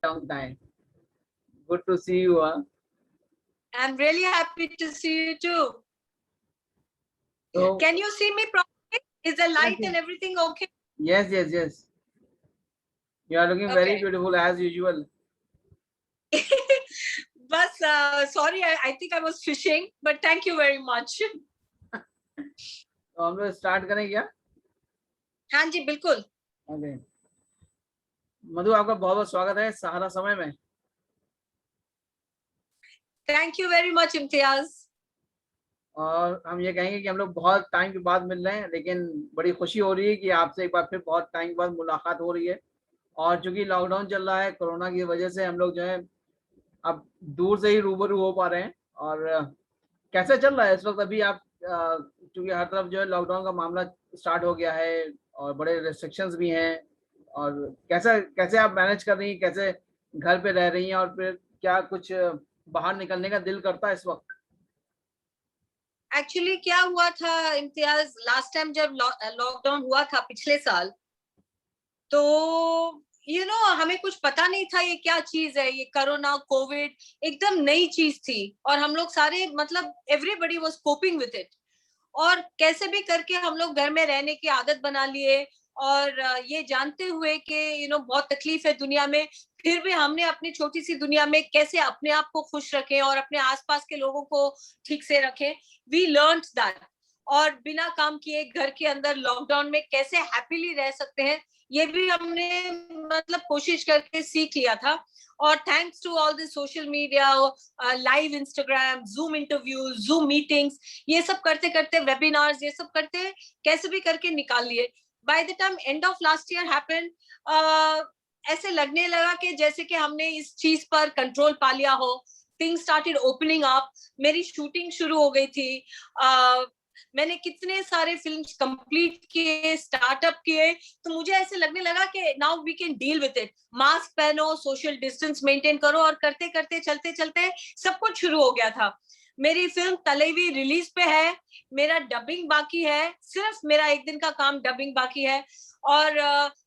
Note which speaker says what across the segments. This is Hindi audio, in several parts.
Speaker 1: long time. Good to see you.
Speaker 2: I'm really happy to see you too.
Speaker 1: So,
Speaker 2: can you see me properly? Is the light
Speaker 1: yes,
Speaker 2: and everything okay?
Speaker 1: Yes, yes, yes. You are looking very beautiful as usual.
Speaker 2: But sorry, I think I was fishing, but thank you very much.
Speaker 1: तो हम लोग स्टार्ट करें क्या?
Speaker 2: हाँ जी बिल्कुल.
Speaker 1: ओके. मधु, आपका बहुत बहुत स्वागत है सहारा समय में.
Speaker 2: Thank you very much Imtiaz.
Speaker 1: और हम ये कहेंगे कि हम लोग बहुत टाइम के बाद मिल रहे हैं, लेकिन बड़ी खुशी हो रही है कि आपसे एक बार फिर बहुत टाइम के बाद मुलाकात हो रही है. और चूंकि लॉकडाउन चल रहा है कोरोना की वजह से, हम लोग जो है अब दूर से ही रूबरू हो पा रहे हैं. और कैसे चल रहा है इस वक्त अभी आप, चूंकि हर तरफ जो है लॉकडाउन का मामला स्टार्ट हो गया है और बड़े रेस्ट्रिक्शंस भी हैं, और कैसे कैसे आप मैनेज कर रही हैं, कैसे घर पे रह रही हैं, और फिर क्या कुछ बाहर निकलने का दिल करता है इस वक्त?
Speaker 2: एक्चुअली क्या हुआ था इम्तियाज, लास्ट टाइम जब लॉकडाउन हुआ था पिछले साल, तो हमें कुछ पता नहीं था ये क्या चीज है. ये कोरोना कोविड एकदम नई चीज थी और हम लोग सारे मतलब everybody was coping with it. और कैसे भी करके हम लोग घर में रहने की आदत बना लिए, और ये जानते हुए कि बहुत तकलीफ है दुनिया में, फिर भी हमने अपनी छोटी सी दुनिया में कैसे अपने आप को खुश रखें और अपने आसपास के लोगों को ठीक से रखें. We learned that. और बिना काम किए घर के अंदर लॉकडाउन में कैसे हैप्पीली रह सकते हैं, ये भी हमने मतलब कोशिश करके सीख लिया था. और thanks to all this social media, live Instagram, Zoom interviews, Zoom meetings, ये सब करते करते, वेबिनार्स, ये सब करते कैसे भी करके निकाल लिए. By the time end of last year happened, ऐसे लगने लगा कि जैसे कि हमने इस चीज पर कंट्रोल पा लिया हो. Things started opening up. मेरी शूटिंग शुरू हो गई थी. मैंने कितने सारे फिल्म्स कंप्लीट किए, स्टार्टअप किए. तो मुझे ऐसे लगने लगा कि now we can deal with it. Mask पहनो, सोशल डिस्टेंस मेंटेन करो, और करते करते चलते चलते सब कुछ शुरू हो गया था. मेरी फिल्म तलेवी रिलीज पे है. मेरा डबिंग बाकी है, सिर्फ मेरा एक दिन का काम डबिंग बाकी है. और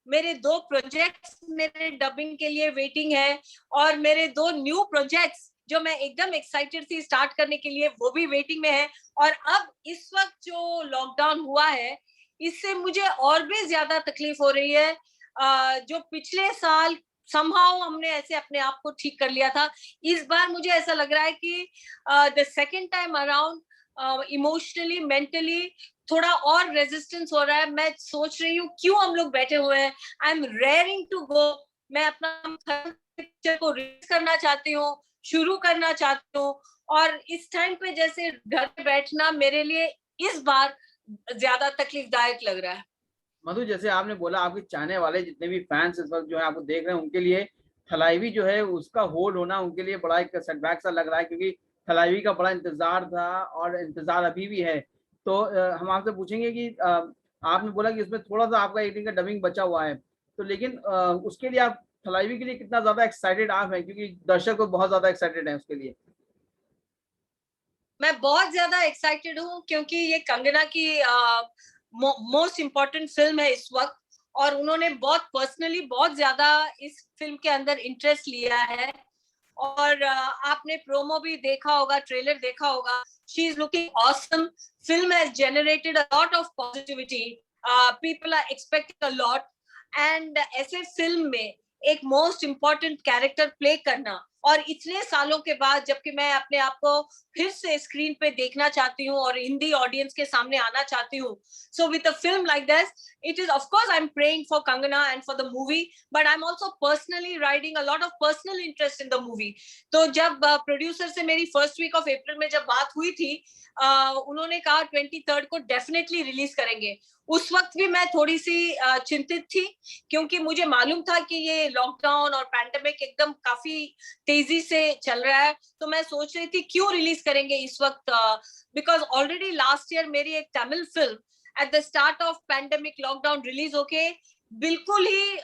Speaker 2: मेरे 2 प्रोजेक्ट्स मेरे डबिंग के लिए वेटिंग है. और मेरे 2 न्यू प्रोजेक्ट्स जो मैं एकदम एक्साइटेड थी स्टार्ट करने के लिए, वो भी वेटिंग में है. और अब इस वक्त जो लॉकडाउन हुआ है, इससे मुझे और भी ज्यादा तकलीफ हो रही है. जो पिछले साल somehow हमने ऐसे अपने आप को ठीक कर लिया था, इस बार मुझे ऐसा लग रहा है कि the second time around emotionally, mentally थोड़ा और रेजिस्टेंस हो रहा है. मैं सोच रही हूँ क्यों हम लोग बैठे हुए हैं. I am raring to go. मैं अपना पिक्चर को रिलीज करना चाहती हूँ, शुरू करना चाहती हूँ. और इस टाइम पे जैसे घर पे बैठना मेरे लिए इस बार ज्यादा तकलीफदायक लग रहा है.
Speaker 1: मधु, जैसे आपने बोला, आपके चाहने वाले जितने भी फैंस इस वक्त जो है आपको देख रहे हैं, उनके लिए थलाइवी जो है उसका होल्ड होना उनके लिए बड़ा एक सेटबैक सा लग रहा है, क्योंकि थलाइवी का बड़ा इंतजार था और इंतजार अभी भी है. तो हम आपसे पूछेंगे कि आपने बोला कि इसमें थोड़ा सा आपका एक्टिंग का डबिंग बचा हुआ है, तो लेकिन उसके लिए आप थलाइवी के लिए कितना ज्यादा एक्साइटेड आप हैं, क्योंकि दर्शक तो बहुत ज्यादा एक्साइटेड है उसके लिए?
Speaker 2: मैं बहुत ज्यादा एक्साइटेड हूँ क्योंकि ये कंगना की मोस्ट इम्पोर्टेंट फिल्म है इस वक्त. और उन्होंने बहुत पर्सनली बहुत ज्यादा इस फिल्म के अंदर इंटरेस्ट लिया है. और आपने प्रोमो भी देखा होगा, ट्रेलर देखा होगा. She is looking awesome. Film has generated a lot of positivity. People are expecting a lot. And ऐसे फिल्म में एक मोस्ट इम्पोर्टेंट कैरेक्टर प्ले करना, और इतने सालों के बाद, जबकि मैं अपने आप को फिर से स्क्रीन पे देखना चाहती हूँ और हिंदी ऑडियंस के सामने आना चाहती हूँ. So with a film like this, it is, of course, I'm praying for Kangana and for the movie, but I'm also personally riding a lot of personal interest in the movie. तो जब प्रोड्यूसर से मेरी फर्स्ट वीक ऑफ अप्रैल में जब बात हुई थी, उन्होंने कहा 23rd को डेफिनेटली रिलीज करेंगे. उस वक्त भी मैं थोड़ी सी चिंतित थी, क्योंकि मुझे मालूम था कि ये लॉकडाउन और पैंडेमिक एकदम काफी तेजी से चल रहा है. तो मैं सोच रही थी क्यों रिलीज करेंगे इस वक्त, बिकॉज ऑलरेडी लास्ट ईयर मेरी एक Tamil film at the start of pandemic lockdown release होके बिल्कुल ही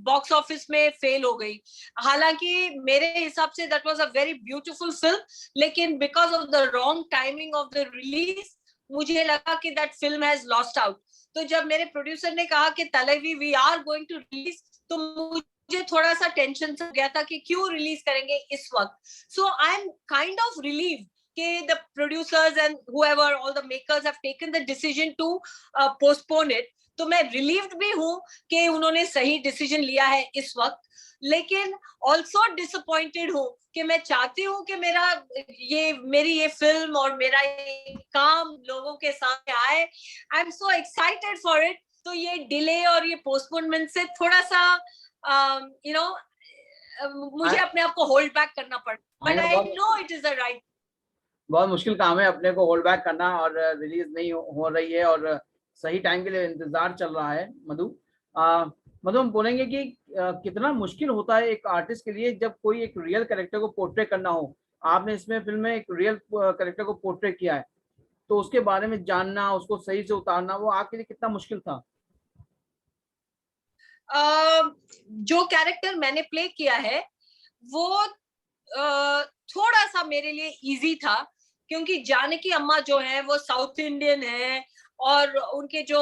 Speaker 2: बॉक्स ऑफिस में फेल हो गई. हालांकि मेरे हिसाब से that was a very beautiful film, लेकिन because of the wrong timing of the release मुझे लगा कि that film has lost out. तो जब मेरे प्रोड्यूसर ने कहा कि Thalaivi we are going to release, तो मुझे मुझे थोड़ा सा टेंशन हो गया था कि क्यों रिलीज करेंगे इस वक्त. So I am kind of relieved कि the producers and whoever, all the makers have taken the decision to postpone it. तो मैं relieved भी हूँ कि उन्होंने सही डिसीजन लिया है इस वक्त, लेकिन ऑल्सो डिसअपॉइंटेड हूँ कि मैं चाहती हूँ कि मेरी ये फिल्म और मेरा ये काम लोगों के सामने आए. I am so excited for it. तो ये डिले और ये पोस्टपोनमेंट से थोड़ा सा मुझे अपने आप को होल्ड बैक करना पड़ा, but I know it is the right.
Speaker 1: बहुत मुश्किल काम है अपने को होल्ड बैक करना, और रिलीज नहीं हो रही है और सही टाइम के लिए इंतजार चल रहा है. मधु, मधु, हम बोलेंगे कि कितना मुश्किल होता है एक आर्टिस्ट के लिए जब कोई एक रियल कैरेक्टर को पोर्ट्रे करना हो. आपने इसमें फिल्म में एक रियल कैरेक्टर को पोर्ट्रे किया है, तो उसके बारे में जानना, उसको सही से उतारना, वो आपके लिए कितना मुश्किल था?
Speaker 2: जो कैरेक्टर मैंने प्ले किया है वो थोड़ा सा मेरे लिए इजी था, क्योंकि जानकी अम्मा जो है वो साउथ इंडियन है और उनके जो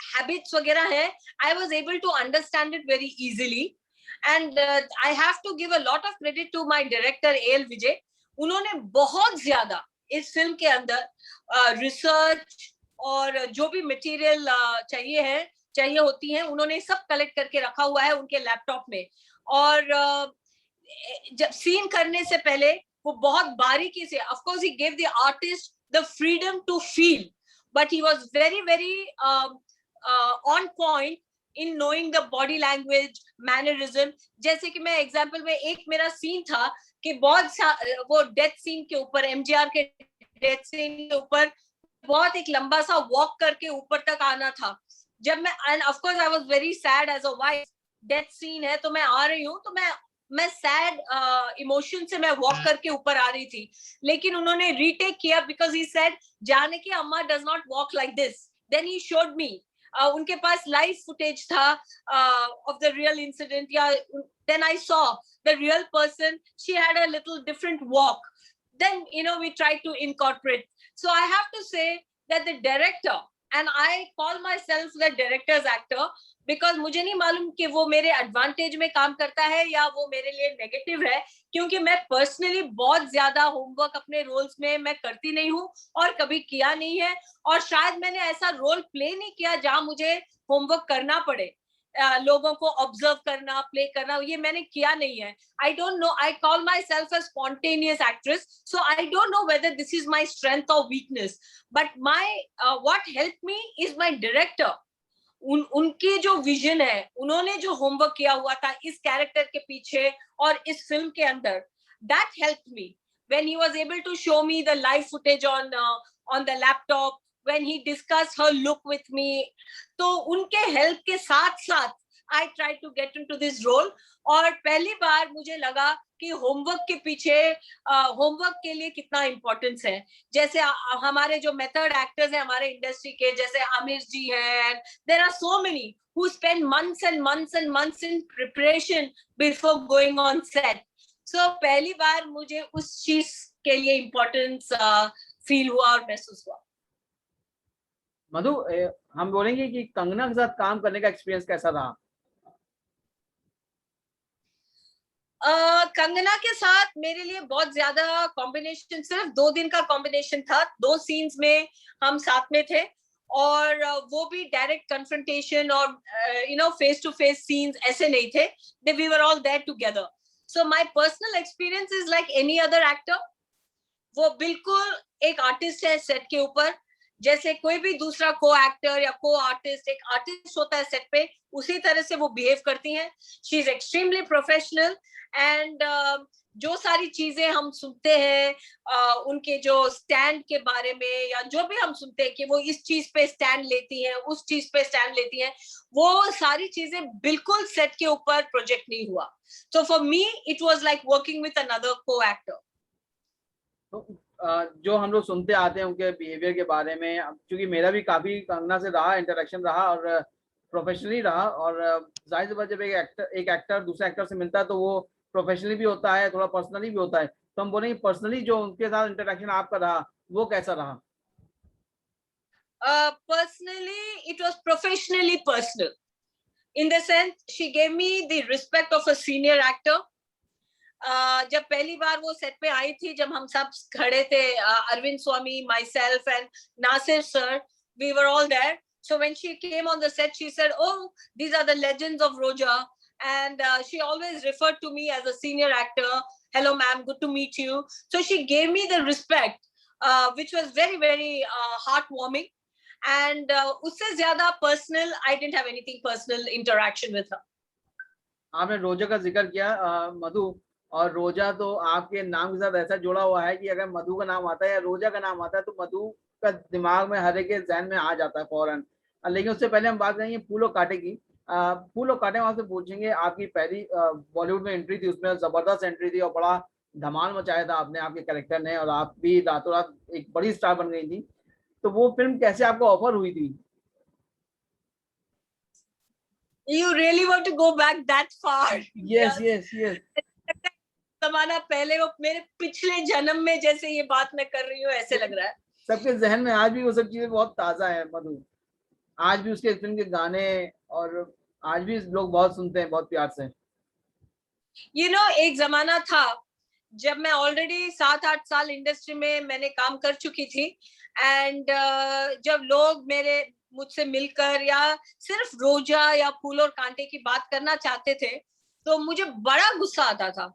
Speaker 2: हैबिट्स वगैरह है, I was able to understand it very easily. And I have to give a lot of credit to my director L Vijay. उन्होंने बहुत ज्यादा इस फिल्म के अंदर रिसर्च और जो भी मटेरियल चाहिए होती है, उन्होंने सब कलेक्ट करके रखा हुआ है उनके लैपटॉप में. और जब सीन करने से पहले वो बहुत बारीकी से, of course he give the artist the freedom to feel, but he was very very on point in knowing the body language, mannerism. जैसे कि मैं एग्जांपल में, एक मेरा सीन था कि वो डेथ सीन के ऊपर, एमजीआर के डेथ सीन के ऊपर बहुत एक लंबा सा वॉक करके ऊपर तक आना था. जब मैं, and of course I was very sad as a wife. Death scene है तो मैं आ रही हूँ, तो मैं सैड इमोशन से मैं वॉक करके ऊपर आ रही थी, लेकिन उन्होंने रीटेक किया because he said Janaki Amma does not walk like this. Then he showed me, उनके पास लाइव फुटेज था of the real incident. Yeah then I saw the real person, she had a little different walk. Then we try to incorporate. So I have to say that the director, and I call myself the director's actor, because मुझे नहीं मालूम कि वो मेरे एडवांटेज में काम करता है या वो मेरे लिए नेगेटिव है, क्योंकि मैं पर्सनली बहुत ज्यादा होमवर्क अपने रोल्स में मैं करती नहीं हूँ और कभी किया नहीं है, और शायद मैंने ऐसा रोल प्ले नहीं किया जहां मुझे होमवर्क करना पड़े. लोगों को ऑब्जर्व करना, प्ले करना, ये मैंने किया नहीं है. I don't know, I call my self a spontaneous actress, so I don't know whether this is my strength और weakness, but my what help me is my director. उनकी जो विजन है, उन्होंने जो होमवर्क किया हुआ था इस कैरेक्टर के पीछे और इस फिल्म के अंदर, that helped me when he was able to show me the live footage on the laptop, when he discussed her look with me. तो उनके हेल्प के साथ साथ I tried to get into this role. और पहली बार मुझे लगा कि होमवर्क के पीछे, होमवर्क के लिए कितना इम्पोर्टेंस है. जैसे हमारे जो मेथड एक्टर्स हैं हमारे इंडस्ट्री के, जैसे आमिर जी हैं, there are so many who spend months and months and months in preparation before going on set. So पहली बार मुझे उस चीज के लिए इम्पोर्टेंस फील हुआ और महसूस हुआ.
Speaker 1: मधु, हम बोलेंगे कि कंगना के साथ काम करने का एक्सपीरियंस कैसा रहा?
Speaker 2: कंगना के साथ मेरे लिए बहुत ज्यादा कॉम्बिनेशन, सिर्फ 2 दिन का कॉम्बिनेशन था. 2 सीन्स में हम साथ में थे, और वो भी डायरेक्ट कन्फ्रंटेशन और फेस टू फेस सीन्स ऐसे नहीं थे. We were all there together. So my personal experience is like any other actor. वो बिल्कुल एक आर्टिस्ट है सेट के ऊपर, जैसे कोई भी दूसरा को एक्टर या को आर्टिस्ट एक आर्टिस्ट होता है सेट पे, उसी तरह से वो बिहेव करती हैं. She is extremely professional. And जो सारी चीजें हम सुनते हैं उनके जो स्टैंड के बारे में, या जो भी हम सुनते हैं कि वो इस चीज पे स्टैंड लेती हैं, उस चीज पे स्टैंड लेती हैं, वो सारी चीजें बिल्कुल सेट के ऊपर प्रोजेक्ट नहीं हुआ. So for me it was like working with another को एक्टर.
Speaker 1: जो हम लोग सुनते आते हैं उनके बिहेवियर के बारे में, क्योंकि मेरा भी काफी कंगना से रहा, इंटरेक्शन रहा और प्रोफेशनली रहा, और जाहिर सी बात जब एक एक्टर दूसरे एक्टर से मिलता है तो वो प्रोफेशनली भी होता है, थोड़ा पर्सनली भी होता है. तो हम बोलेंगे पर्सनली जो उनके साथ इंटरेक्शन आपका रहा वो कैसा रहा?
Speaker 2: Personally it was professionally personal. In the sense, she gave me the respect of a senior actor. जब पहली बार वो सेट पे आई थी, जब हम सब खड़े थे, अरविंद स्वामी, myself and Nasir sir, we were all there. So when she came on the set, she said, "Oh, these are the legends of Roja," and she always referred to me as a senior actor. "Hello, ma'am, good to meet you." So she gave me the respect, which was very, very heartwarming. And उससे ज़्यादा personal, I didn't have anything personal interaction with her.
Speaker 1: आपने रोजा का जिक्र किया मधु, और रोजा तो आपके नाम के साथ ऐसा जुड़ा हुआ है कि अगर मधु का नाम आता है या रोजा का नाम आता है तो मधु का दिमाग में हर एक के जहन में आ जाता है फौरन। लेकिन उससे पहले हम बात करेंगे फूल और कांटे की। फूल और कांटे वहां से पूछेंगे, आपकी पहली बॉलीवुड में एंट्री थी, उसमें जबरदस्त एंट्री थी और बड़ा धमाल मचाया था आपने, आपके कैरेक्टर ने, और आप भी रातों रात एक बड़ी स्टार बन गई थी। तो वो फिल्म कैसे आपको ऑफर हुई थी?
Speaker 2: You really want to go back that far?
Speaker 1: Yes, yes, yes.
Speaker 2: जमाना पहले, वो मेरे पिछले जन्म में जैसे ये बात मैं कर रही हूँ ऐसे लग रहा है।
Speaker 1: सबके जहन में आज भी वो सब चीजें बहुत ताजा है मधु, आज भी उसके फिल्म के गाने, और आज भी लोग बहुत सुनते हैं बहुत प्यार से।
Speaker 2: एक जमाना था जब मैं ऑलरेडी 7-8 साल इंडस्ट्री में मैंने काम कर चुकी थी, एंड जब लोग मुझसे मिलकर या सिर्फ रोजा या फूल और कांटे की बात करना चाहते थे तो मुझे बड़ा गुस्सा आता था,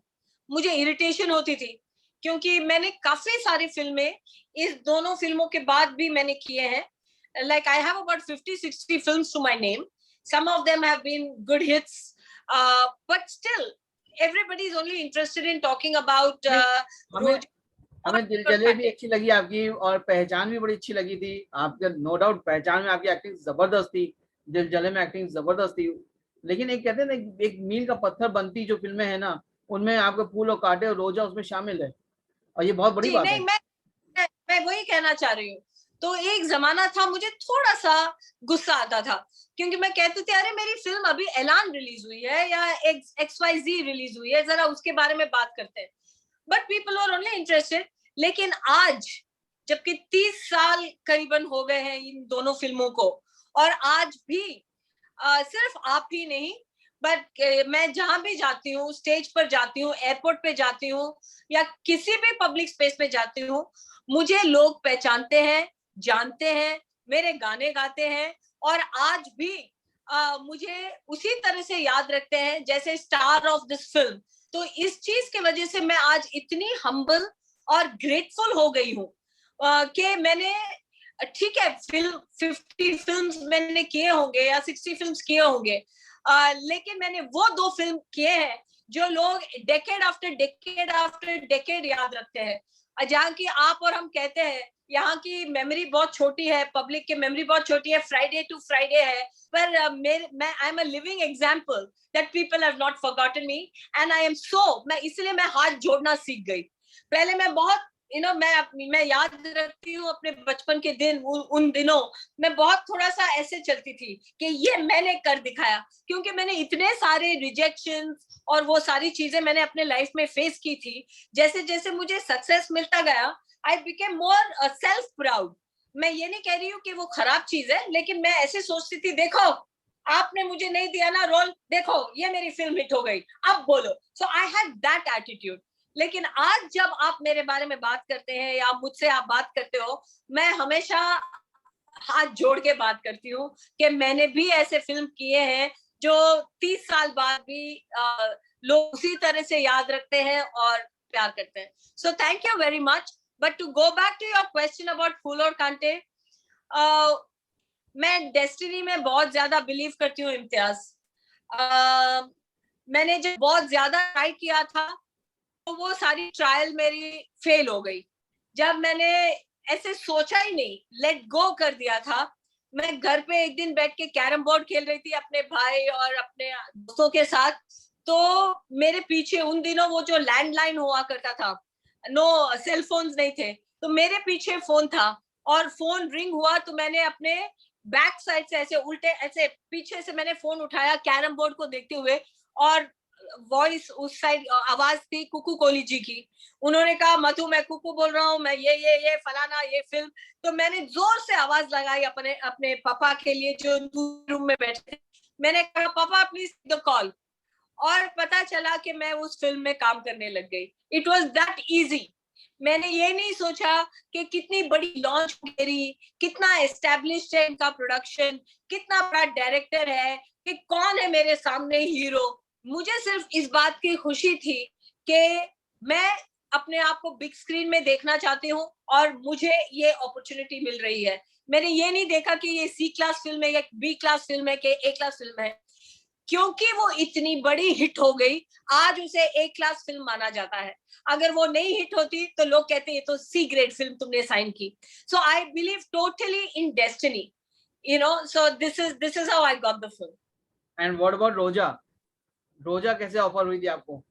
Speaker 2: मुझे इरिटेशन होती थी, क्योंकि मैंने काफी सारी फिल्में इस दोनों फिल्मों के बाद भी मैंने किए हैं। Like I have about 50-60 films to my name. Some of them have been good hits, but still everybody is only interested in talking about
Speaker 1: हमें दिल जले भी अच्छी लगी आपकी, और पहचान भी बड़ी अच्छी लगी थी आपके, नो डाउट पहचान में आपकी एक्टिंग जबरदस्त थी, दिल जले में एक्टिंग जबरदस्त थी। लेकिन एक कहते हैं ना, एक मील का पत्थर बनती जो फिल्में हैं ना, उनमें आपके फूल और कांटे और रोजा उसमें शामिल है, और ये बहुत बड़ी बात है।
Speaker 2: मैं वही कहना चाह रही हूँ। तो एक जमाना था मुझे थोड़ा सा गुस्सा आता था, क्योंकि मैं कहती थी अरे मेरी फिल्म अभी ऐलान रिलीज हुई है या XYZ रिलीज हुई है, जरा उसके बारे में बात करते हैं, but people are only interested. लेकिन आज जबकि 30 साल करीबन हो गए हैं इन दोनों फिल्मों को, और आज भी सिर्फ आप ही नहीं, बट मैं जहां भी जाती हूँ, स्टेज पर जाती हूँ, एयरपोर्ट पे जाती हूँ या किसी भी पब्लिक स्पेस में जाती हूँ, मुझे लोग पहचानते हैं, जानते हैं, मेरे गाने गाते हैं, और आज भी मुझे उसी तरह से याद रखते हैं जैसे स्टार ऑफ दिस फिल्म। तो इस चीज की वजह से मैं आज इतनी हम्बल और ग्रेटफुल हो गई हूँ कि मैंने, ठीक है, 50 फिल्म्स मैंने किए होंगे या 60 फिल्म्स किए होंगे, लेकिन मैंने वो 2 फिल्म किए हैं जो लोग डेकेड आफ्टर डेकेड याद रखते हैं। जहाँ की आप और हम कहते हैं यहाँ की मेमोरी बहुत छोटी है, पब्लिक की मेमोरी बहुत छोटी है, फ्राइडे टू फ्राइडे है, पर I am a living example that people have not forgotten me, and I am so, इसलिए मैं हाथ जोड़ना सीख गई। पहले मैं बहुत मैं याद रखती हूँ अपने बचपन के दिन, उन दिनों मैं बहुत थोड़ा सा ऐसे चलती थी कि ये मैंने कर दिखाया, क्योंकि मैंने इतने सारे रिजेक्शंस और वो सारी चीजें मैंने अपने लाइफ में फेस की थी। जैसे जैसे मुझे सक्सेस मिलता गया, I became more self proud. मैं ये नहीं कह रही हूँ कि वो खराब चीज है, लेकिन मैं ऐसे सोचती थी, देखो आपने मुझे नहीं दिया ना रोल, देखो ये मेरी फिल्म हिट हो गई, अब बोलो। सो आई हैड दैट एटीट्यूड। लेकिन आज जब आप मेरे बारे में बात करते हैं या मुझसे आप बात करते हो, मैं हमेशा हाथ जोड़ के बात करती हूँ कि मैंने भी ऐसे फिल्म किए हैं जो 30 साल बाद भी लोग उसी तरह से याद रखते हैं और प्यार करते हैं। So thank you very much. But to go back to your question about Phool aur Kaante, मैं डेस्टिनी में बहुत ज्यादा बिलीव करती हूँ इम्तियाज। मैंने जब बहुत ज्यादा ट्राई किया था तो वो सारी ट्रायल मेरी फेल हो गई। जब मैंने ऐसे सोचा ही नहीं, लेट गो कर दिया था, मैं घर पे एक दिन बैठ के कैरम बोर्ड खेल रही थी अपने भाई और अपने दोस्तों के साथ, तो मेरे पीछे उन दिनों वो जो लैंडलाइन हुआ करता था, नो सेल फोन्स नहीं थे, तो मेरे पीछे फोन था और फोन रिंग हुआ तो मैंने अपने बैक साइड से ऐसे उल्टे ऐसे पीछे से मैंने फोन उठाया कैरम बोर्ड को देखते हुए, और वॉइस उस साइड आवाज थी कुकू कोहली जी की। उन्होंने कहा मधु मैं कुकू बोल रहा हूँ, मैं ये फलाना ये फिल्म। तो मैंने जोर से आवाज लगाई अपने पापा के लिए जो रूम में बैठे थे। मैंने कहा पापा प्लीज द कॉल, और पता चला कि मैं उस फिल्म में काम करने लग गई। It was that easy. मैंने ये नहीं सोचा कि कितनी बड़ी लॉन्च मेरी, कितना एस्टेब्लिश्ड है इनका प्रोडक्शन, कितना बड़ा डायरेक्टर है, कि कौन है मेरे सामने हीरो। मुझे सिर्फ इस बात की खुशी थी कि मैं अपने आप को बिग स्क्रीन में देखना चाहती हूँ और मुझे ये अपॉर्चुनिटी मिल रही है। मैंने ये नहीं देखा कि ये सी क्लास फिल्म है या बी क्लास फिल्म है कि ए क्लास फिल्म है, क्योंकि वो इतनी बड़ी हिट हो गई, आज उसे ए क्लास फिल्म माना जाता है। अगर वो नहीं हिट होती तो लोग कहते ये तो सी ग्रेड फिल्म तुमने साइन की। So I believe totally in destiny, you know, so this is how I got the film.
Speaker 1: And what about Roja? Roja कैसे ऑफर हुई थी आपको?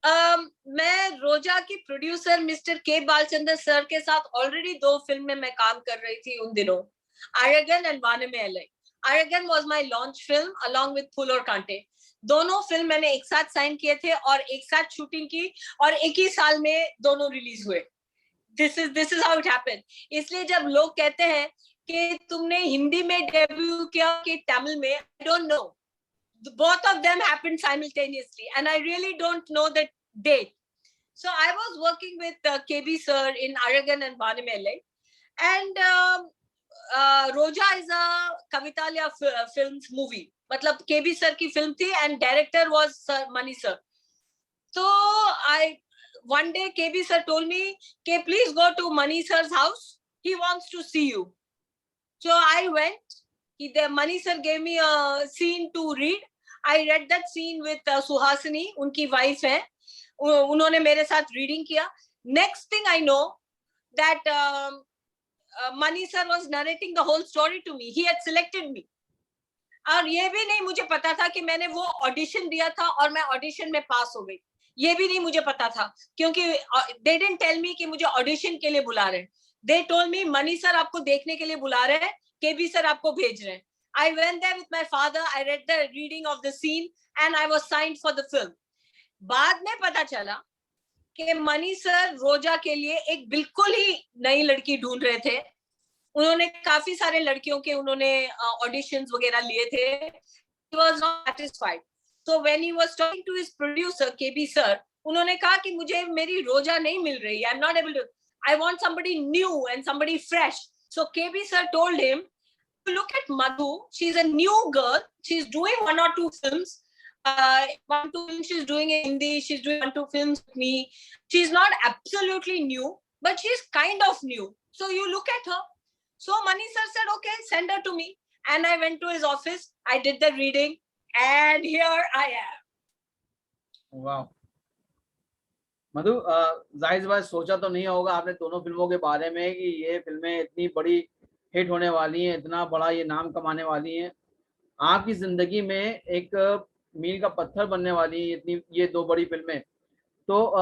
Speaker 2: मैं रोजा की प्रोड्यूसर मिस्टर के बालचंद्र सर के साथ ऑलरेडी 2 फिल्म में मैं काम कर रही थी उन दिनों, आर्यगन एंड वाने में एलए। आर्यगन was my launch film along with Phool aur Kaante. दोनों फिल्म मैंने एक साथ साइन किए थे और एक साथ शूटिंग की, और एक ही साल में दोनों रिलीज हुए। This is how it happened. इसलिए जब लोग कहते हैं कि तुमने हिंदी में डेब्यू किया कि तमिल में, आई don't no, both of them happened simultaneously and I really don't know the date. So I was working with KB sir in Aragon and Vanimele, and Roja is a Kavitalia films movie. मतलब KB sir की फिल्म थी and director was sir Mani sir. So I one day KB sir told me कि please go to Mani sir's house, he wants to see you. So I went. The Mani sir gave me a scene to read. I read that scene with Suhasini, उनकी वाइफ है, उन्होंने मेरे साथ रीडिंग किया। Next thing I know that Mani sir was narrating the whole story to me. He had selected me. और ये भी नहीं मुझे पता था कि मैंने वो ऑडिशन दिया था और मैं ऑडिशन में पास हो गई, ये भी नहीं मुझे पता था, क्योंकि they didn't tell me कि मुझे ऑडिशन के लिए बुला रहे हैं। They told me Mani sir आपको देखने के लिए बुला रहे हैं, केबी सर आपको भेज रहे हैं। I went there with my father. I read the reading of the scene and I was signed for the film. बाद में पता चला कि मनी सर रोजा के लिए एक बिल्कुल ही नई लड़की ढूंढ रहे थे। उन्होंने काफी सारे लड़कियों के उन्होंने ऑडिशंस वगैरह लिए थे। He was not satisfied. So when he was talking to his producer KB sir, उन्होंने कहा कि मुझे मेरी रोजा नहीं मिल रही, I'm not able to, I want somebody new and somebody fresh. So KB sir told him, look at Madhu, she's a new girl, she's doing 1 or 2 films, 1 2 films she's doing in Hindi, she's doing 1 2 films with me, she's not absolutely new but she's kind of new, so you look at her. So Mani sir said okay, send her to me, and I went to his office, I did the reading and here I am.
Speaker 1: वाह मधु, जाहिर सी बात सोचा तो नहीं होगा आपने दोनों फिल्मों के बारे में कि ये फिल्में इतनी बड़ी हिट होने वाली हैं, इतना बड़ा ये नाम कमाने वाली हैं, आपकी जिंदगी में एक मील का पत्थर बनने वाली है इतनी ये 2 बड़ी फिल्में। तो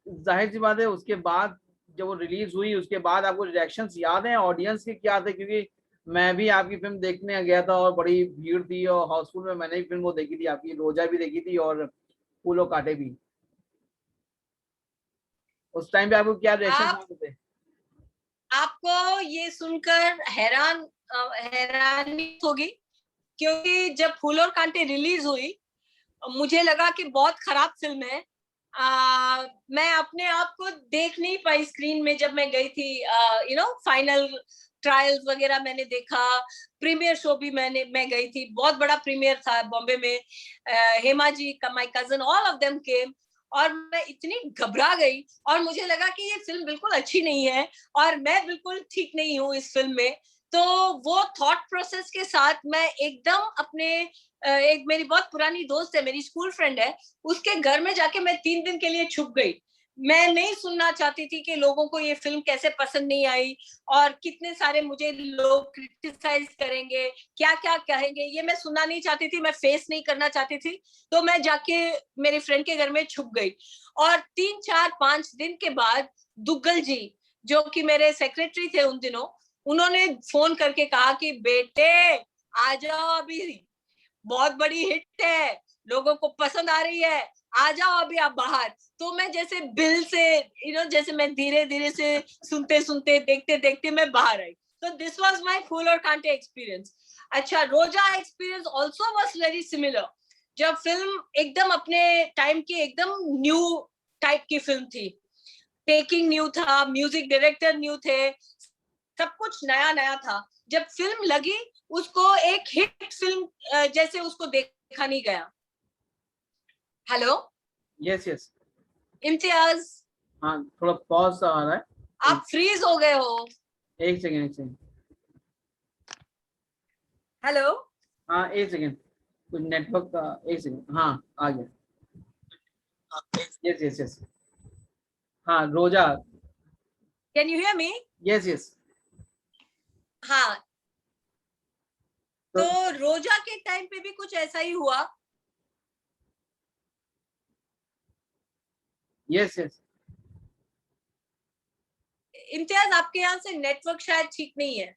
Speaker 1: जाहिर सी बात है उसके बाद जब वो रिलीज हुई उसके बाद आपको रिएक्शंस याद हैं ऑडियंस के क्या थे? क्योंकि मैं भी आपकी फिल्म देखने गया था और बड़ी भीड़ थी और हाउसफुल में मैंने भी फिल्म वो देखी थी, आपकी रोजा भी देखी थी और फूलों कांटे भी। उस टाइम पे आपको क्या रिएक्शन थे?
Speaker 2: आपको ये सुनकर हैरानी होगी, क्योंकि जब फूल और कांटे रिलीज हुई मुझे लगा कि बहुत खराब फिल्म है। मैं अपने आप को देख नहीं पाई स्क्रीन में जब मैं गई थी। यू नो, फाइनल ट्रायल्स वगैरह मैंने देखा, प्रीमियर शो भी मैं गई थी, बहुत बड़ा प्रीमियर था बॉम्बे में। हेमा जी का, my cousin, all of them केम, और मैं इतनी घबरा गई और मुझे लगा कि ये फिल्म बिल्कुल अच्छी नहीं है और मैं बिल्कुल ठीक नहीं हूँ इस फिल्म में। तो वो थॉट प्रोसेस के साथ मैं एकदम अपने एक मेरी बहुत पुरानी दोस्त है, मेरी स्कूल फ्रेंड है, उसके घर में जाके मैं 3 दिन के लिए छुप गई। मैं नहीं सुनना चाहती थी कि लोगों को ये फिल्म कैसे पसंद नहीं आई और कितने सारे मुझे लोग क्रिटिसाइज करेंगे, क्या क्या कहेंगे, ये मैं सुनना नहीं चाहती थी, मैं फेस नहीं करना चाहती थी। तो मैं जाके मेरे फ्रेंड के घर में छुप गई और 3 4 5 दिन के बाद दुग्गल जी, जो कि मेरे सेक्रेटरी थे उन दिनों, उन्होंने फोन करके कहा कि बेटे आ जाओ, अभी बहुत बड़ी हिट है, लोगों को पसंद आ रही है, आ जाओ अभी आप बाहर। तो मैं जैसे बिल से जैसे मैं धीरे धीरे से सुनते सुनते देखते देखते मैं बाहर आई। तो दिस वाज माय फूल और कांटे एक्सपीरियंस। अच्छा, रोजा experience also was very similar. जब फिल्म एकदम अपने टाइम की एकदम न्यू टाइप की फिल्म थी, टेकिंग न्यू था, म्यूजिक डायरेक्टर न्यू थे, सब कुछ नया नया था. जब फिल्म लगी, उसको एक हिट फिल्म जैसे उसको देखा नहीं गया. Hello
Speaker 1: yes yes.
Speaker 2: इम्तियाज,
Speaker 1: हाँ, थोड़ा पॉज सा आ रहा है.
Speaker 2: आप फ्रीज हो गए हो.
Speaker 1: एक सेकेंड, एक सेकेंड.
Speaker 2: हेलो,
Speaker 1: हाँ, एक सेकेंड. कुछ नेटवर्क का. एक सेकेंड. हाँ, आ गया. Yes yes yes. हाँ, रोजा.
Speaker 2: Can you hear me?
Speaker 1: Yes yes.
Speaker 2: हाँ,
Speaker 1: तो
Speaker 2: तो रोजा के टाइम पे भी कुछ ऐसा ही हुआ.
Speaker 1: Yes yes.
Speaker 2: इम्तियाज, आपके यहाँ से नेटवर्क शायद ठीक नहीं है.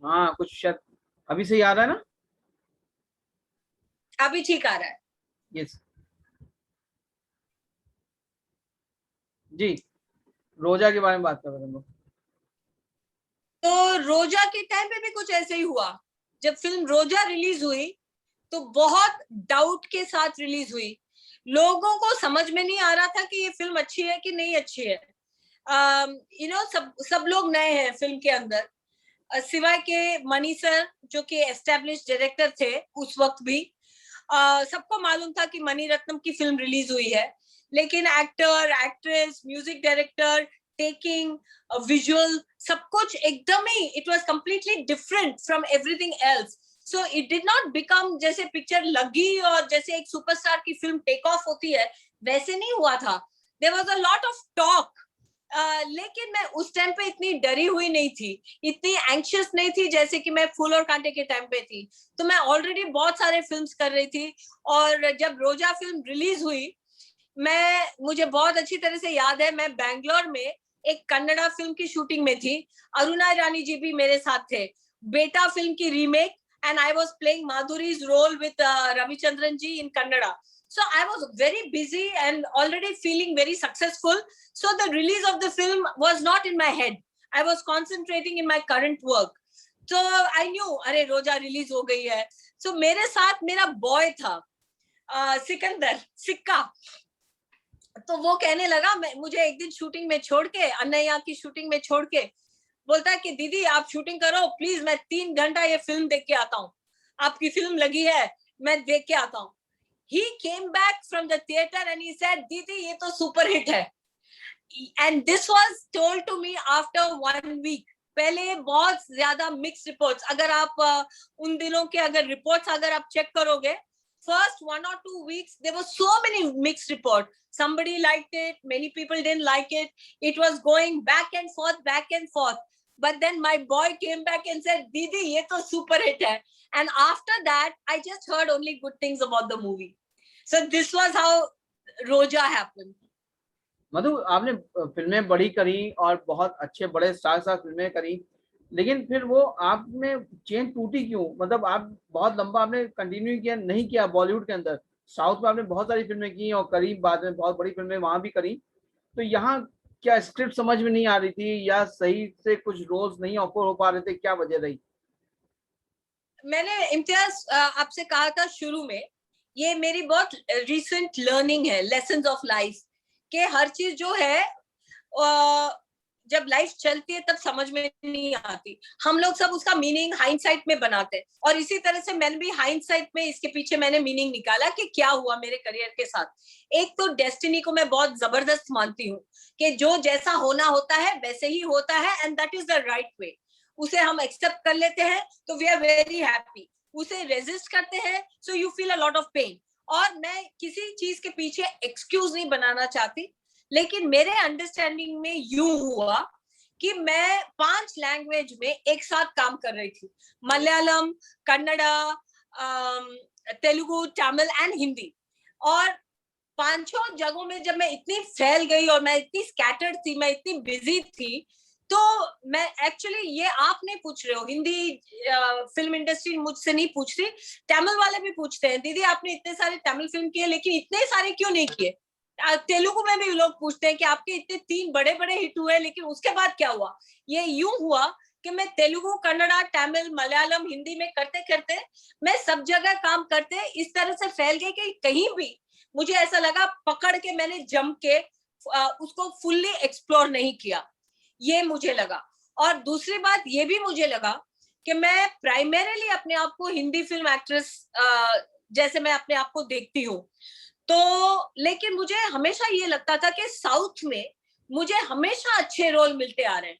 Speaker 1: हाँ, कुछ शायद अभी से ही आ रहा है ना.
Speaker 2: अभी ठीक आ रहा है.
Speaker 1: यस जी. रोजा के बारे में बात कर रहे थे हम लोग.
Speaker 2: तो रोजा के टाइम पे भी कुछ ऐसे ही हुआ. जब फिल्म रोजा रिलीज हुई, तो बहुत डाउट के साथ रिलीज हुई. लोगों को समझ में नहीं आ रहा था कि ये फिल्म अच्छी है कि नहीं अच्छी है. सब लोग नए हैं फिल्म के अंदर, सिवाय के मनी सर, जो कि एस्टेब्लिश डायरेक्टर थे उस वक्त भी. सबको मालूम था कि मनी रत्नम की फिल्म रिलीज हुई है, लेकिन actor, actress, music director, taking, visual, सब कुछ एकदम ही it was completely different from everything else. So it did not become जैसे पिक्चर लगी और जैसे एक सुपरस्टार की फिल्म टेक ऑफ होती है, वैसे नहीं हुआ था. There was a lot of talk. लेकिन मैं उस टाइम पे इतनी डरी हुई नहीं थी, इतनी एंक्शियस नहीं थी जैसे कि मैं फूल और कांटे के टाइम पे थी. तो मैं ऑलरेडी बहुत सारे फिल्म्स कर रही थी. और जब रोजा फिल्म रिलीज हुई, मुझे बहुत अच्छी तरह से याद है, मैं बैंगलोर में एक कन्नड़ा फिल्म की शूटिंग में थी. अरुणा रानी जी भी मेरे साथ थे. बेटा फिल्म की remake, and I was playing Madhuri's role with Ravichandran ji in Kannada. So I was very busy and already feeling very successful. So the release of the film was not in my head. I was concentrating in my current work. So I knew, अरे रोजा रिलीज हो गई है. So मेरे साथ मेरा बॉय था, सिकंदर, सिक्का. तो वो कहने लगा, मुझे एक दिन शूटिंग में छोड़ के, अन्नैया की शूटिंग में छोड़ के, बोलता है कि दीदी आप शूटिंग करो प्लीज, मैं 3 घंटा ये फिल्म देख के आता हूँ. आपकी फिल्म लगी है, मैं देख के आता हूँ. He came back from the theater and he said, दीदी ये तो सुपर हिट है. And this was told to me after 1 week. पहले बहुत ज्यादा मिक्स रिपोर्ट्स, अगर आप उन दिनों के अगर रिपोर्ट्स अगर आप चेक करोगे, first 1 or 2 weeks there were so many mixed reports. Somebody liked it, many people didn't like it. It was going back and forth, back and forth. But then my boy came back and said, दीदी ये तो super hit है. And after that I just heard only good things about the movie. So this was how Roja happened.
Speaker 1: मधु, आपने फिल्में बड़ी करी और बहुत अच्छे बड़े स्टार साथ फिल्में करी, लेकिन फिर वो आप में चेन टूटी क्यों? मतलब आप बहुत लंबा आपने कंटिन्यू किया नहीं किया बॉलीवुड के अंदर. साउथ में आपने बहुत सारी फिल्में की और करी, बाद में बहुत बड़ी फिल्में वहां भी करी. तो यहाँ क्या स्क्रिप्ट समझ में नहीं आ रही थी या सही से कुछ रोल्स नहीं ऑफर हो पा रहे थे, क्या वजह रही?
Speaker 2: मैंने इम्तियाज आपसे कहा था शुरू में, ये मेरी बहुत रिसेंट लर्निंग है, लेसन्स ऑफ लाइफ, कि हर चीज जो है जब लाइफ चलती है तब समझ में नहीं आती. हम लोग सब उसका मीनिंग हाइंडसाइट में बनाते हैं, और इसी तरह से मैंने भी हाइंडसाइट में इसके पीछे मैंने मीनिंग निकाला कि क्या हुआ मेरे करियर के साथ. एक तो डेस्टिनी को मैं बहुत जबरदस्त मानती हूँ, कि जो जैसा होना होता है वैसे ही होता है, and that is the right way. उसे हम एक्सेप्ट कर लेते हैं तो वी आर वेरी हैप्पी. उसे रेजिस्ट करते हैं so you feel a lot of pain. और मैं किसी चीज के पीछे एक्सक्यूज नहीं बनाना चाहती, लेकिन मेरे अंडरस्टैंडिंग में यूं हुआ कि मैं 5 लैंग्वेज में एक साथ काम कर रही थी, मलयालम, कन्नड़ा, तेलुगु, तमिल एंड हिंदी. और 5 जगहों में जब मैं इतनी फैल गई और मैं इतनी स्कैटर्ड थी, मैं इतनी बिजी थी, तो मैं एक्चुअली, ये आप नहीं पूछ रहे हो, हिंदी फिल्म इंडस्ट्री मुझसे नहीं पूछ रही, तमिल वाले भी पूछते हैं, दीदी आपने इतने सारे तमिल फिल्म किए लेकिन इतने सारे क्यों नहीं किए. तेलुगु में भी लोग पूछते हैं कि आपके इतने 3 बड़े बड़े हिट हुए लेकिन उसके बाद क्या हुआ. ये यूं हुआ कि मैं तेलुगु, कन्नड़ा, तमिल, मलयालम, हिंदी में करते करते मैं सब जगह काम करते इस तरह से फैल गई कि कहीं भी मुझे ऐसा लगा पकड़ के मैंने जम के उसको फुल्ली एक्सप्लोर नहीं किया, ये मुझे लगा। और दूसरी बात ये भी मुझे लगा कि मैं प्राइमरीली अपने आप को हिंदी फिल्म एक्ट्रेस जैसे मैं अपने आप को देखती हूँ, तो लेकिन मुझे हमेशा ये लगता था कि साउथ में मुझे हमेशा अच्छे रोल मिलते आ रहे हैं,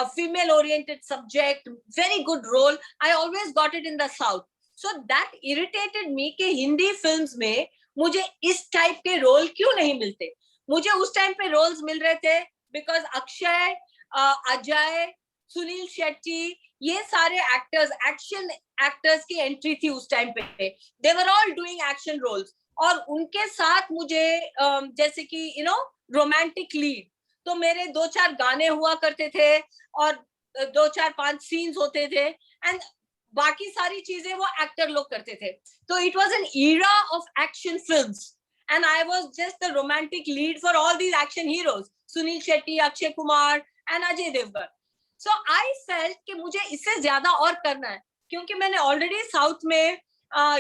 Speaker 2: female oriented subject, very good role, I always got it in the south, so that irritated me कि हिंदी फिल्म्स में मुझे इस टाइप के रोल क्यों नहीं मिलते। मुझे उस टाइम पे रोल्स मिल रहे थे बिकॉज अक्षय, अजय, सुनील शेट्टी, ये सारे एक्टर्स, एक्शन एक्टर्स की एंट्री थी उस टाइम पे, they were all doing action roles, और उनके साथ मुझे जैसे कि यू नो रोमांटिक लीड, तो मेरे 2-4 गाने हुआ करते थे और 2-4-5 सीन्स होते थे, एंड बाकी सारी चीजें वो एक्टर लोग करते थे। तो it was an era of action films and I was just the romantic lead for all these action heroes, Sunil Shetty, Akshay Kumar and Ajay Devgn. So I felt कि मुझे इससे ज्यादा और करना है, क्योंकि मैंने ऑलरेडी साउथ में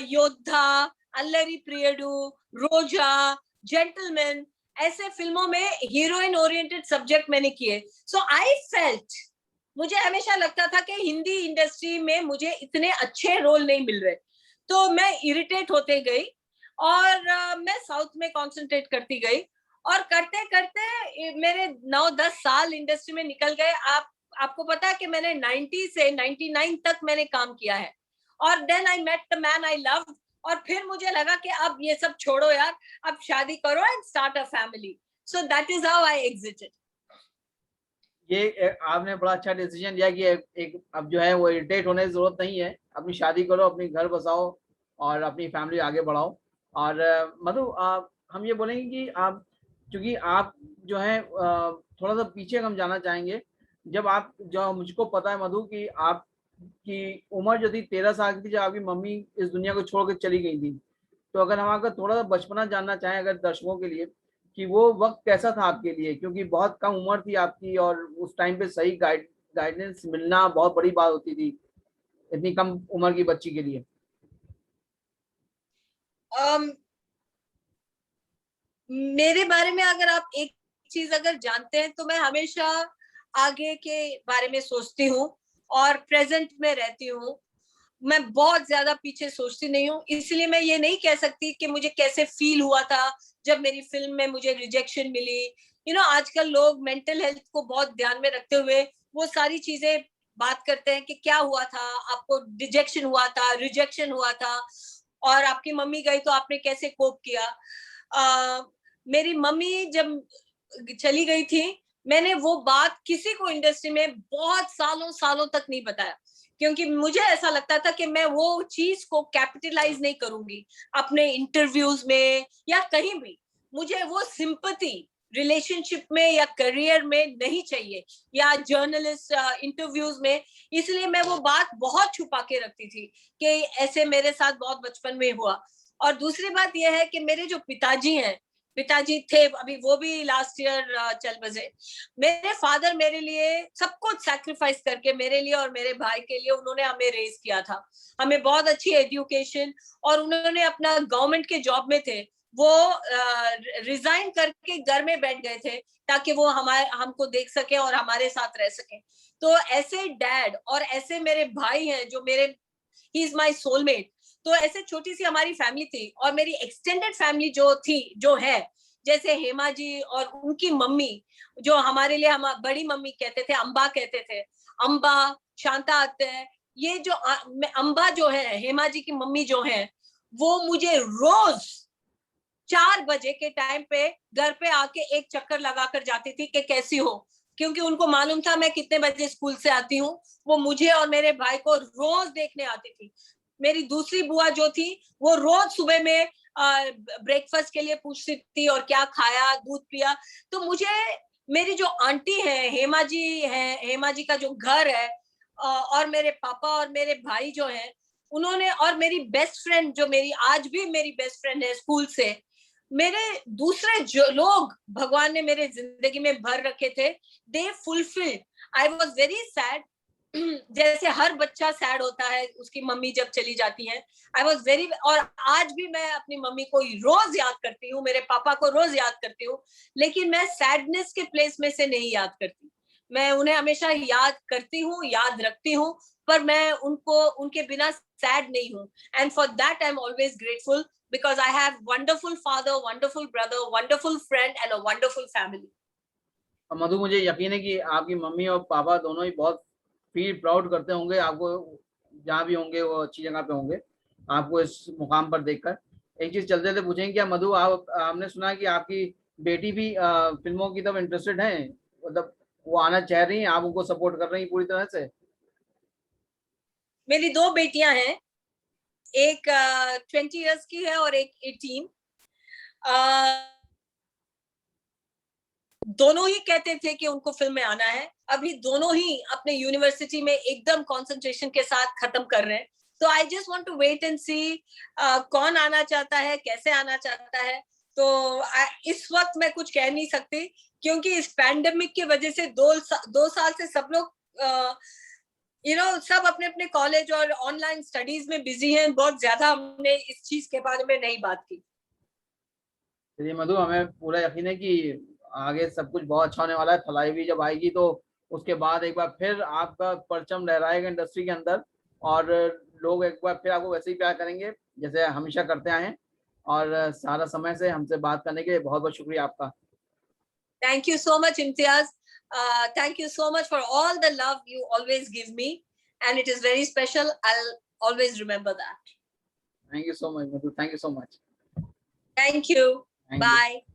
Speaker 2: योद्धा, अल्लरी प्रियडू, रोजा, जेंटलमैन ऐसे फिल्मों में हीरोइन ओरिएंटेड सब्जेक्ट मैंने किए। सो आई फेल्ट, मुझे हमेशा लगता था कि हिंदी इंडस्ट्री में मुझे इतने अच्छे रोल नहीं मिल रहे, तो मैं इरिटेट होते गई और मैं साउथ में कंसंट्रेट करती गई, और करते करते मेरे 9-10 साल इंडस्ट्री में निकल गए। आपको पता है कि मैंने 90 से 99 तक मैंने काम किया है, और then I met the man I love, और फिर मुझे लगा कि अब ये सब छोड़ो यार, अब शादी करो and start a family. So that is how I exerted.
Speaker 1: ये आपने बड़ा अच्छा डिसीजन लिया कि एक अब जो है वो इरिटेट होने की जरूरत नहीं है, अपनी शादी करो, अपनी घर बसाओ और अपनी फैमिली आगे बढ़ाओ। और मधु, हम ये बोलेंगे कि आप, क्योंकि आप जो है थोड़ा सा पीछे हम जाना चाहेंगे। जब आप, जो मुझको पता है मधु कि आप की उम्र जो थी 13 साल की थी जब आपकी मम्मी इस दुनिया को छोड़ कर चली गई थी, तो अगर हम आपका थोड़ा सा बचपना जानना चाहें अगर दर्शकों के लिए, कि वो वक्त कैसा था आपके लिए, क्योंकि बहुत कम उम्र थी आपकी और उस टाइम पे सही गाइडेंस मिलना बहुत बड़ी बात होती थी इतनी कम उम्र की बच्ची के लिए।
Speaker 2: मेरे बारे में अगर आप एक चीज अगर जानते हैं, तो मैं हमेशा आगे के बारे में सोचती हूँ और प्रेजेंट में रहती हूँ। मैं बहुत ज्यादा पीछे सोचती नहीं हूँ, इसलिए मैं ये नहीं कह सकती कि मुझे कैसे फील हुआ था जब मेरी फिल्म में मुझे रिजेक्शन मिली। आजकल लोग मेंटल हेल्थ को बहुत ध्यान में रखते हुए वो सारी चीजें बात करते हैं कि क्या हुआ था, आपको रिजेक्शन हुआ था, रिजेक्शन हुआ था, और आपकी मम्मी गई तो आपने कैसे कोप किया। मेरी मम्मी जब चली गई थी, मैंने वो बात किसी को इंडस्ट्री में बहुत सालों सालों तक नहीं बताया, क्योंकि मुझे ऐसा लगता था कि मैं वो चीज को कैपिटलाइज नहीं करूंगी अपने इंटरव्यूज में या कहीं भी। मुझे वो सिंपैथी रिलेशनशिप में या करियर में नहीं चाहिए, या जर्नलिस्ट इंटरव्यूज में, इसलिए मैं वो बात बहुत छुपा के रखती थी कि ऐसे मेरे साथ बहुत बचपन में हुआ। और दूसरी बात यह है कि मेरे जो पिताजी थे, अभी वो भी लास्ट ईयर चल बसे। मेरे फादर मेरे लिए सब कुछ सैक्रिफाइस करके मेरे लिए और मेरे भाई के लिए उन्होंने हमें रेज किया था, हमें बहुत अच्छी एजुकेशन, और उन्होंने अपना गवर्नमेंट के जॉब में थे, वो रिजाइन करके घर में बैठ गए थे ताकि वो हमको देख सके और हमारे साथ रह सके। तो ऐसे डैड और ऐसे मेरे भाई हैं जो मेरे, ही इज माय सोलमेट। तो ऐसे छोटी सी हमारी फैमिली थी, और मेरी एक्सटेंडेड फैमिली जो है, जैसे हेमा जी और उनकी मम्मी, जो हमारे लिए हम बड़ी मम्मी कहते थे, अम्बा कहते थे, अम्बा, शांता आते हैं, ये जो अम्बा जो है, हेमा जी की मम्मी जो है, वो मुझे रोज 4 बजे के टाइम पे घर पे आके एक चक्कर लगाकर जाती थी कि कैसी हो, क्योंकि उनको मालूम था मैं कितने बजे स्कूल से आती हूँ। वो मुझे और मेरे भाई को रोज देखने आती थी। मेरी दूसरी बुआ जो थी, वो रोज सुबह में ब्रेकफास्ट के लिए पूछती थी और क्या खाया, दूध पिया। तो मुझे मेरी जो आंटी है, हेमा जी का जो घर है, और मेरे पापा और मेरे भाई जो है, उन्होंने, और मेरी बेस्ट फ्रेंड जो मेरी आज भी मेरी बेस्ट फ्रेंड है स्कूल से, मेरे दूसरे जो लोग भगवान ने मेरे जिंदगी में भर रखे थे, they fulfilled. I was very sad जैसे हर बच्चा सैड होता है उसकी मम्मी जब चली जाती है, आई वॉज वेरी, और आज भी मैं अपनी मम्मी को रोज याद करती हूँ, मेरे पापा को रोज याद करती हूँ, लेकिन मैं सैडनेस के प्लेस में से नहीं याद करती। मैं उन्हें हमेशा याद करती हूँ, याद रखती हूँ, पर मैं उनको उनके बिना सैड नहीं हूँ। And for that I am always grateful, because I have wonderful father, wonderful brother, wonderful friend and a wonderful family.
Speaker 1: Madhu, मुझे यकीन है कि आपकी मम्मी और पापा दोनों ही बहुत फील प्राउड करते होंगे आपको, जहाँ भी होंगे वो अच्छी जगह पे होंगे आपको इस मुकाम पर देखकर। एक चीज चलते थे पूछेंगे क्या मधु, आप हमने सुना है कि आपकी बेटी भी फिल्मों की तरफ इंटरेस्टेड है, मतलब वो आना चाह रही हैं, आप उनको सपोर्ट कर रही हैं पूरी तरह से?
Speaker 2: मेरी 2 बेटियां हैं, एक 20 इयर्स की है और एक 18। दोनों ही कहते थे कि उनको फिल्म में आना है। अभी दोनों ही अपने यूनिवर्सिटी में एकदम कंसंट्रेशन के साथ खत्म कर रहे हैं। तो I just want to wait and see कौन आना चाहता है, कैसे आना चाहता है। तो इस वक्त मैं कुछ कह नहीं सकती, क्योंकि इस पैंडेमिक की वजह से 2 साल से सब लोग सब अपने अपने कॉलेज और ऑनलाइन स्टडीज में बिजी हैं। बहुत ज्यादा हमने इस चीज के बारे में नहीं बात की।
Speaker 1: चलिए मधु, हमें पूरा यकीन है कि आगे सब कुछ बहुत अच्छा होने वाला है। फलाई भी जब आएगी तो उसके बाद एक बार फिर आपका परचम लहराएगा इंडस्ट्री के अंदर, और लोग एक बार फिर आपको वैसे ही प्यार करेंगे जैसे हमेशा करते आए हैं। और सारा समय से हमसे बात करने के लिए बहुत बहुत शुक्रिया आपका।
Speaker 2: Thank you so much, Imtiaz. Thank you so much for all the love you always give me. And it is very special. I'll always remember that.
Speaker 1: Thank you so much Madhu, thank you so much.
Speaker 2: Thank you.
Speaker 1: Thank you.
Speaker 2: Bye.